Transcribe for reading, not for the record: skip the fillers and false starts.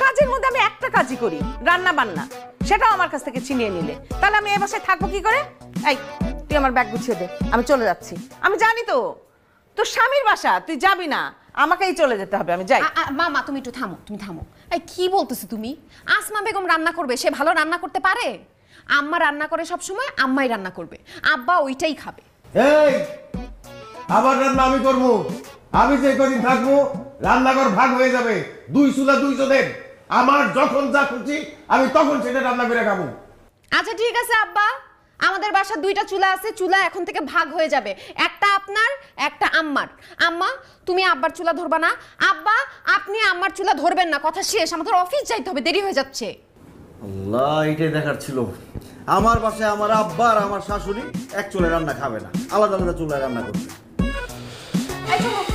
কাজের মধ্যে আমি একটা কাজই করি, রান্না বান্না, সেটাও আমার কাছ থেকে ছিনিয়ে নিলে তাহলে আমি এই বাসায় থাকবো কি করে? এই তুই আমার ব্যাগ গুছিয়ে দে, আমি চলে যাচ্ছি। আমি জানি তো তোর স্বামীর বাসা, তুই যাবি না, আমাকেই চলে যেতে হবে, আমি যাই। মা তুমি একটু থামো, তুমি থামো। এই কি বলতেছো তুমি? আসমা বেগম রান্না করবে, সে ভালো রান্না করতে পারে? আম্মা রান্না করে সব সময়, আম্মাই রান্না করবে, আব্বা ওইটাই খাবে। এই আবার রান্না আমি করবো, আমি যে কদিন থাকবো রান্নাঘর ভাগ হয়ে যাবে, 2 চুলা 2 জনের। আমার যখন যা খুশি আমি তখন সেটা রান্না করে খাবো। আচ্ছা ঠিক আছে আব্বা, আমাদের বাসায় 2টা চুলা আছে, চুলা এখন থেকে ভাগ হয়ে যাবে, একটা আপনার একটা আম্মার। আম্মা তুমি আব্বার চুলা ধরবা না, আব্বা আপনি আম্মার চুলা ধরবেন না, কথা শেষ, আমাদের অফিস যাইতে হবে, দেরি হয়ে যাচ্ছে। আল্লাহ, এটাই দেখার ছিল। আমার বাসায় আমার আব্বা আর আমার শাশুড়ি এক চুলায় রান্না খাবে না, আলাদা আলাদা চুলায় রান্না করবে। এই চলো।